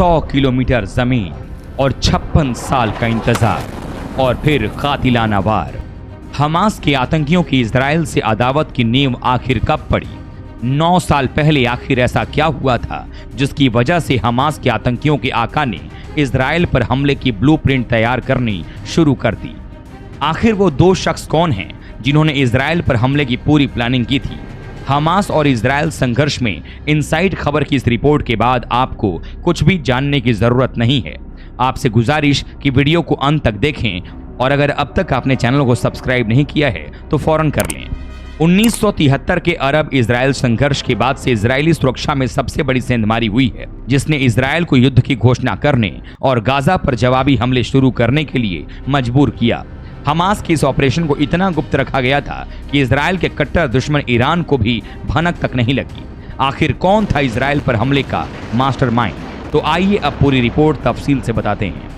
100 kilometre जमीन और 56 साल का इंतजार और फिर कातिलाना वार। हमास के आतंकियों की इजराइल से अदावत की नींव आखिर कब पड़ी? 9 साल पहले आखिर ऐसा क्या हुआ था जिसकी वजह से हमास के आतंकियों के आका ने इजराइल पर हमले की ब्लूप्रिंट तैयार करनी शुरू कर दी? आखिर वो 2 शख्स कौन हैं जिन्होंने इजराइल पर हमले की पूरी प्लानिंग की थी? हमास और इजराइल संघर्ष में इनसाइड खबर की इस रिपोर्ट के बाद आपको कुछ भी जानने की जरूरत नहीं है। आपसे गुजारिश कि वीडियो को अंत तक देखें और अगर अब तक आपने चैनल को सब्सक्राइब नहीं किया है तो फौरन कर लें। 1973 के अरब इजराइल संघर्ष के बाद से इजरायली सुरक्षा में सबसे बड़ी सेंधमारी हुई है, जिसने इजराइल को युद्ध की घोषणा करने और गाजा पर जवाबी हमले शुरू करने के लिए मजबूर किया। हमास के इस ऑपरेशन को इतना गुप्त रखा गया था कि इजराइल के कट्टर दुश्मन ईरान को भी भनक तक नहीं लगी। आखिर कौन था इजराइल पर हमले का मास्टरमाइंड? तो आइए अब पूरी रिपोर्ट तफसील से बताते हैं।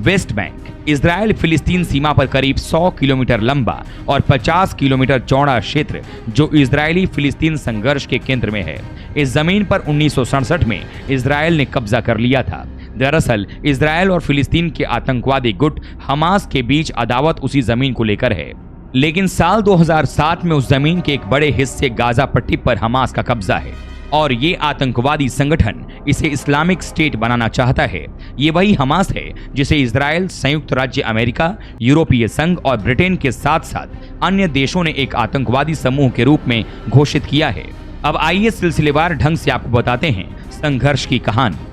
वेस्ट बैंक इजराइल फिलिस्तीन सीमा पर करीब 100 किलोमीटर लंबा और 50 किलोमीटर चौड़ा क्षेत्र जो इजरायली फिलिस्तीन संघर्ष के केंद्र में है। इस जमीन पर 1967 में इजराइल ने कब्जा कर लिया था। दरअसल इजराइल और फिलिस्तीन के आतंकवादी गुट हमास के बीच अदावत उसी जमीन को लेकर है, लेकिन साल 2007 में उस जमीन के एक बड़े हिस्से गाजा पट्टी पर हमास का कब्जा है और ये आतंकवादी संगठन इसे इस्लामिक स्टेट बनाना चाहता है। ये वही हमास है जिसे इजराइल, संयुक्त राज्य अमेरिका, यूरोपीय संघ और ब्रिटेन के साथ साथ अन्य देशों ने एक आतंकवादी समूह के रूप में घोषित किया है। अब आइए सिलसिलेवार ढंग से आपको बताते हैं संघर्ष की कहानी।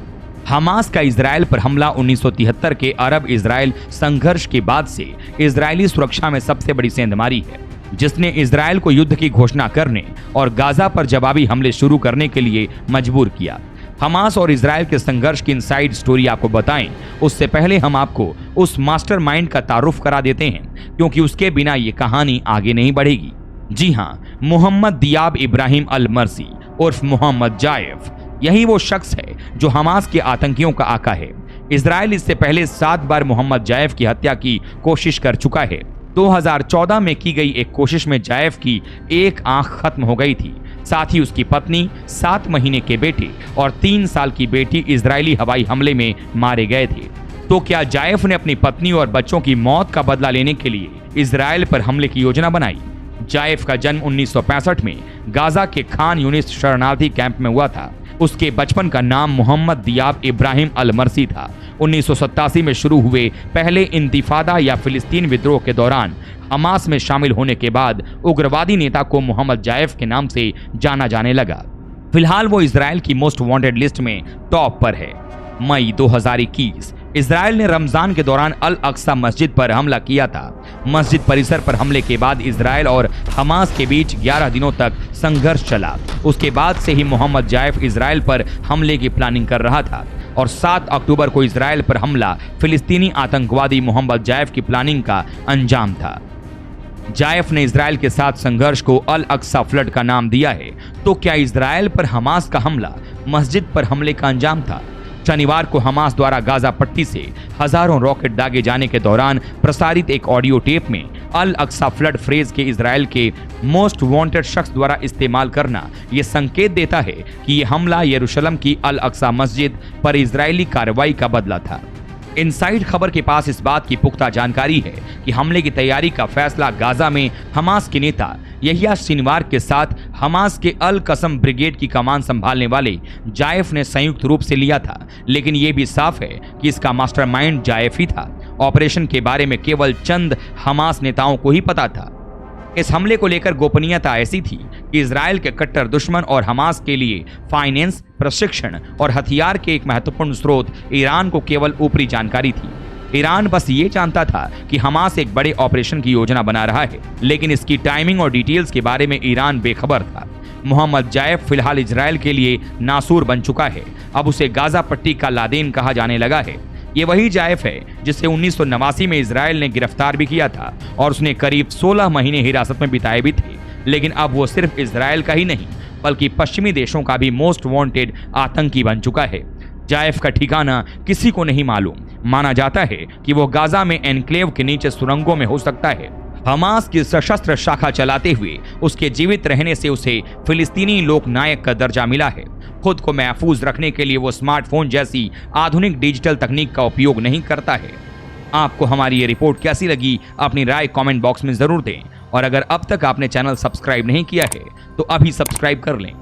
हमास का इजराइल पर हमला 1973 के अरब इजराइल संघर्ष के बाद से इजरायली सुरक्षा में सबसे बड़ी सेंधमारी है, जिसने इजराइल को युद्ध की घोषणा करने और गाजा पर जवाबी हमले शुरू करने के लिए मजबूर किया। हमास और इजराइल के संघर्ष की इनसाइड स्टोरी आपको बताएं, उससे पहले हम आपको उस मास्टरमाइंड का तारुफ करा देते हैं, क्योंकि उसके बिना ये कहानी आगे नहीं बढ़ेगी। जी हाँ, मोहम्मद दियाब इब्राहिम अल मर्सी उर्फ मोहम्मद जायफ, यही वो शख्स है जो हमास के आतंकियों का आका है। इजराइल इससे पहले 7 बार मोहम्मद जायफ की हत्या की कोशिश कर चुका है। 2014 में की गई एक कोशिश में जायफ की एक आंख खत्म हो गई थी। साथ ही उसकी पत्नी, 7 महीने के बेटे और 3 साल की बेटी इजरायली हवाई हमले में मारे गए थे। तो क्या जायफ ने अपनी पत्नी और बच्चों की मौत का बदला लेने के लिए इजराइल पर हमले की योजना बनाई? जायफ का जन्म 1965 में गाजा के खान यूनिस शरणार्थी कैंप में हुआ था। उसके बचपन का नाम मोहम्मद दियाब इब्राहिम अल मर्सी था। 1987 में शुरू हुए पहले इंतिफादा या फिलिस्तीन विद्रोह के दौरान हमास में शामिल होने के बाद उग्रवादी नेता को मोहम्मद जायफ के नाम से जाना जाने लगा। फिलहाल वो इजराइल की मोस्ट वांटेड लिस्ट में टॉप पर है। मई 2021 इजराइल ने रमजान के दौरान अल अक्सा मस्जिद पर हमला किया था। मस्जिद परिसर पर हमले के बाद इजराइल और हमास के बीच 11 दिनों तक संघर्ष चला। उसके बाद से ही मोहम्मद जायफ इजराइल पर हमले की प्लानिंग कर रहा था और 7 अक्टूबर को इजराइल पर हमला फिलिस्तीनी आतंकवादी मोहम्मद जायफ की प्लानिंग का अंजाम था। जायफ ने इजराइल के साथ संघर्ष को अल अक्सा फ्लड का नाम दिया है। तो क्या इजराइल पर हमास का हमला मस्जिद पर हमले का अंजाम था? शनिवार को हमास द्वारा गाजा पट्टी से हजारों रॉकेट दागे जाने के दौरान प्रसारित एक ऑडियो टेप में अल अक्सा फ्लड फ्रेज के इजराइल के मोस्ट वांटेड शख्स द्वारा इस्तेमाल करना यह संकेत देता है कि यह हमला यरूशलेम की अल अक्सा मस्जिद पर इजरायली कार्रवाई का बदला था। इनसाइड खबर के पास इस बात की पुख्ता जानकारी है कि हमले की तैयारी का फैसला गाजा में हमास के नेता यहिया सिनवार के साथ हमास के अल कसम ब्रिगेड की कमान संभालने वाले जायफ ने संयुक्त रूप से लिया था, लेकिन यह भी साफ है कि इसका मास्टरमाइंड जायफ ही था। ऑपरेशन के बारे में केवल चंद हमास नेताओं को ही पता था। इस हमले को लेकर गोपनीयता ऐसी थी कि इजराइल के कट्टर दुश्मन और हमास के लिए फाइनेंस, प्रशिक्षण और हथियार के एक महत्वपूर्ण स्रोत ईरान को केवल ऊपरी जानकारी थी। ईरान बस ये जानता था कि हमास एक बड़े ऑपरेशन की योजना बना रहा है, लेकिन इसकी टाइमिंग और डिटेल्स के बारे में ईरान बेखबर था। मोहम्मद जायफ फिलहाल इजराइल के लिए नासूर बन चुका है। अब उसे गाजा पट्टी का लादेन कहा जाने लगा है। ये वही जायफ है जिसे 1989 में इजराइल ने गिरफ्तार भी किया था और उसने करीब 16 महीने हिरासत में बिताए भी थे। लेकिन अब वो सिर्फ इजराइल का ही नहीं बल्कि पश्चिमी देशों का भी मोस्ट वांटेड आतंकी बन चुका है। जायफ का ठिकाना किसी को नहीं मालूम। माना जाता है कि वो गाजा में एनक्लेव के नीचे सुरंगों में हो सकता है। हमास की सशस्त्र शाखा चलाते हुए उसके जीवित रहने से उसे फिलिस्तीनी लोक नायक का दर्जा मिला है। खुद को महफूज रखने के लिए वो स्मार्टफोन जैसी आधुनिक डिजिटल तकनीक का उपयोग नहीं करता है। आपको हमारी ये रिपोर्ट कैसी लगी, अपनी राय कमेंट बॉक्स में जरूर दें। और अगर अब तक आपने चैनल सब्सक्राइब नहीं किया है तो अभी सब्सक्राइब कर लें।